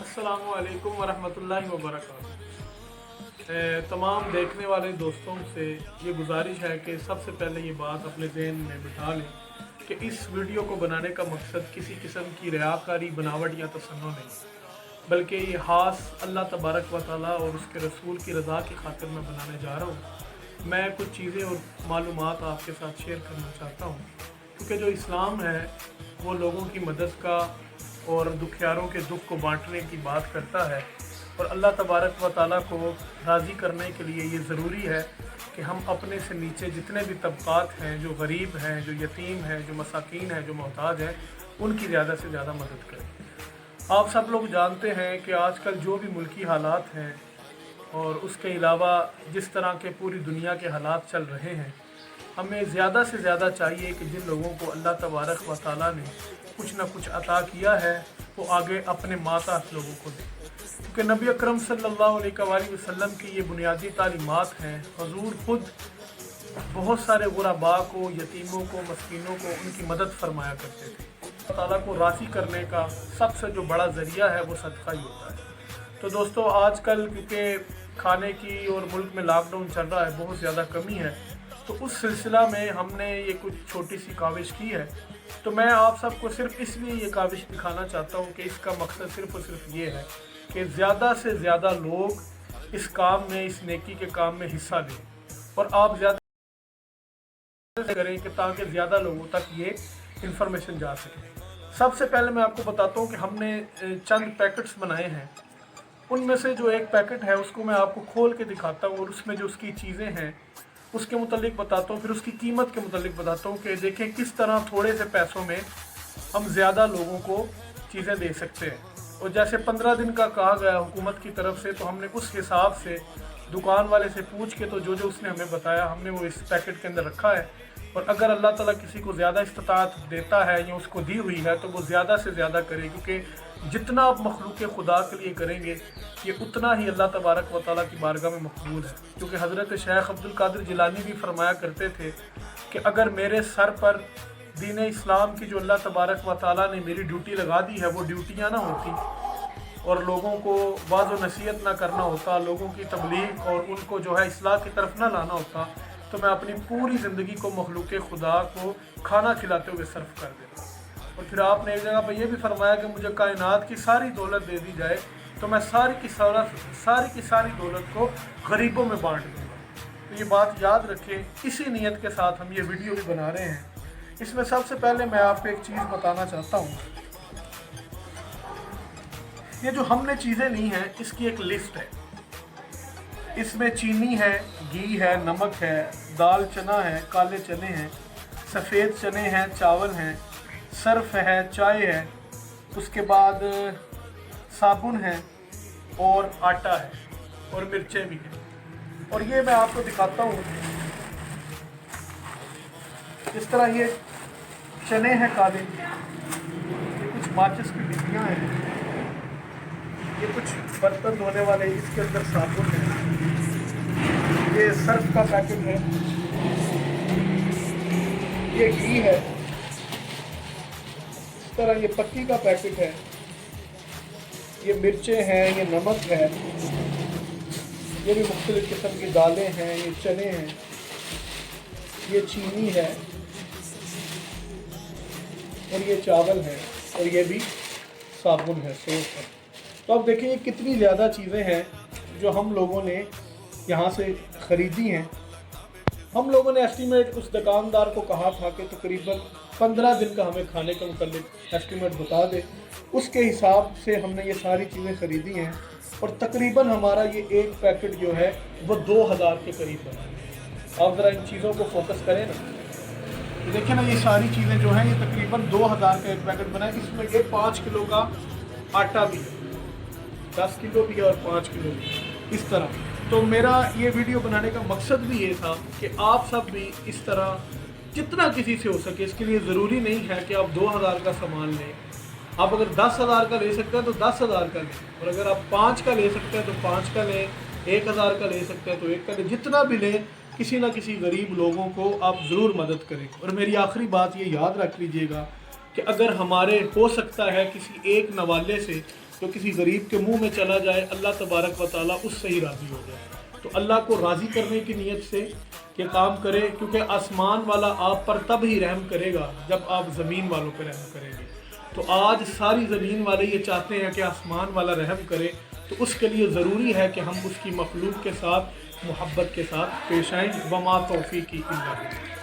अस्सलामु अलैकुम वरहमतुल्लाहि वबरकातुहू। तमाम देखने वाले दोस्तों से ये गुजारिश है कि सबसे पहले ये बात अपने ज़हन में बिठा लें कि इस वीडियो को बनाने का मकसद किसी किस्म की रियाकारी, बनावट या तसन्नो नहीं, बल्कि ये ख़ास अल्लाह तबारक व तआला और उसके रसूल की रज़ा की खातिर मैं बनाने जा रहा हूँ। मैं कुछ चीज़ें और मालूमात आपके साथ शेयर करना चाहता हूँ, क्योंकि जो इस्लाम है वो लोगों की मदद का और दुखियारों के दुख को बांटने की बात करता है, और अल्लाह तबारक व तआला को राज़ी करने के लिए ये ज़रूरी है कि हम अपने से नीचे जितने भी तबक़ात हैं, जो गरीब हैं, जो यतीम हैं, जो मसाकीन हैं, जो मोहताज हैं, उनकी ज़्यादा से ज़्यादा मदद करें। आप सब लोग जानते हैं कि आजकल जो भी मुल्की हालात हैं और उसके अलावा जिस तरह के पूरी दुनिया के हालात चल रहे हैं, हमें ज़्यादा से ज़्यादा चाहिए कि जिन लोगों को अल्लाह तबारक व तआला ने कुछ ना कुछ अता किया है वो आगे अपने मातहत लोगों को दें, क्योंकि नबी अकरम सल्लल्लाहु अलैहि वसल्लम की ये बुनियादी तालीमात हैं। हुज़ूर खुद बहुत सारे गुरबा को, यतीमों को, मस्कीनों को उनकी मदद फरमाया करते थे। अल्लाह ताला को राज़ी करने का सबसे जो बड़ा ज़रिया है वो सदका ही होता है। तो दोस्तों, आजकल क्योंकि खाने की और मुल्क में लॉकडाउन चल रहा है, बहुत ज़्यादा कमी है, तो उस सिलसिला में हमने ये कुछ छोटी सी काविश की है। तो मैं आप सबको सिर्फ इसलिए ये काविश दिखाना चाहता हूँ कि इसका मकसद सिर्फ़ और सिर्फ ये है कि ज़्यादा से ज़्यादा लोग इस काम में, इस नेकी के काम में हिस्सा लें, और आप ज़्यादा करें कि ताकि ज़्यादा लोगों तक ये इंफॉर्मेशन जा सके। सबसे पहले मैं आपको बताता हूँ कि हमने चंद पैकेट्स बनाए हैं। उनमें से जो एक पैकेट है उसको मैं आपको खोल के दिखाता हूँ और उसमें जो उसकी चीज़ें हैं उसके मुतालिक बताता हूँ, फिर उसकी कीमत के मुतालिक बताता हूँ कि देखें किस तरह थोड़े से पैसों में हम ज़्यादा लोगों को चीज़ें दे सकते हैं। और जैसे 15 दिन का कहा गया हुकूमत की तरफ से, तो हमने उस हिसाब से दुकान वाले से पूछ के तो जो जो उसने हमें बताया हमने वो इस पैकेट के अंदर रखा है। और अगर अल्लाह ताला किसी को ज़्यादा इस्तात देता है या उसको दी हुई है तो वो ज़्यादा से ज़्यादा करे, क्योंकि जितना आप मखलूक खुदा के लिए करेंगे ये उतना ही अल्लाह तबारक व तआला की बारगाह में मकबूल है। क्योंकि हज़रत शेख अब्दुल कादिर जिलानी भी फरमाया करते थे कि अगर मेरे सर पर दीन इस्लाम की जो अल्लाह तबारक व तआला ने मेरी ड्यूटी लगा दी है वो ड्यूटियाँ ना होती और लोगों को वाज़ व नसीहत ना करना होता, लोगों की तबलीग और उनको जो है इस्लाह की तरफ ना लाना होता, तो मैं अपनी पूरी ज़िंदगी को मखलूक खुदा को खाना खिलाते हुए सर्फ कर देता। और फिर आपने एक जगह पर यह भी फरमाया कि मुझे कायनात की सारी दौलत दे दी जाए तो मैं सारी की सारी दौलत को गरीबों में बांट दूँगा। तो ये बात याद रखें, इसी नीयत के साथ हम ये वीडियो भी बना रहे हैं। इसमें सबसे पहले मैं आपको एक चीज़ बताना चाहता हूँ। ये जो हमने चीज़ें ली हैं इसकी एक लिस्ट है। इसमें चीनी है, घी है, नमक है, दाल चना है, काले चने हैं, सफ़ेद चने हैं, चावल हैं, सर्फ है, चाय है, उसके बाद साबुन है और आटा है और मिर्चें भी हैं। और ये मैं आपको दिखाता हूँ, इस तरह ये चने हैं काले, ये कुछ माचिस की डिब्बियाँ हैं, ये कुछ बर्तन धोने वाले, इसके अंदर साबुन है, ये सर्फ का पैकेट है, ये घी है, इस तरह ये पत्ती का पैकेट है, ये मिर्चें हैं, ये नमक है, ये भी मुख्तलिफ़ किस्म की दालें हैं, ये चने हैं, ये चीनी है और ये चावल है और ये भी साबुन है, सोप है। तो अब देखिए ये कितनी ज़्यादा चीज़ें हैं जो हम लोगों ने यहाँ से ख़रीदी हैं। हम लोगों ने एस्टीमेट उस दुकानदार को कहा था कि तकरीबन 15 दिन का हमें खाने का मुतालिक एस्टीमेट बता दे। उसके हिसाब से हमने ये सारी चीज़ें ख़रीदी हैं और तकरीबन हमारा ये एक पैकेट जो है वो 2000 के करीब बना। आप ज़रा इन चीज़ों को फोकस करें ना, तो देखिए ना ये सारी चीज़ें जो हैं ये तकरीबन 2000 का एक पैकेट बना है। इसमें ये 5 किलो का आटा भी है, 10 किलो भी है और 5 किलो भी, इस तरह। तो मेरा ये वीडियो बनाने का मकसद भी ये था कि आप सब भी इस तरह जितना किसी से हो सके, इसके लिए ज़रूरी नहीं है कि आप 2000 का सामान लें। आप अगर 10,000 का ले सकते हैं तो 10,000 का लें, और अगर आप 5 का ले सकते हैं तो 5 का लें, 1000 का ले सकते हैं तो 1 का लें। जितना भी लें, किसी ना किसी गरीब लोगों को आप ज़रूर मदद करें। और मेरी आखिरी बात ये याद रख लीजिएगा कि अगर हमारे हो सकता है किसी एक नवाले से جو کسی غریب کے منہ میں چلا جائے اللہ تبارک و تعالیٰ اس سے ہی راضی ہو جائے۔ تو اللہ کو راضی کرنے کی نیت سے یہ کام کرے، کیونکہ آسمان والا آپ پر تب ہی رحم کرے گا جب آپ زمین والوں پہ رحم کریں گے۔ تو آج ساری زمین والے یہ چاہتے ہیں کہ آسمان والا رحم کرے، تو اس کے لیے ضروری ہے کہ ہم اس کی مخلوق کے ساتھ محبت کے ساتھ پیش آئیں۔ وما توفیقی الا باللہ۔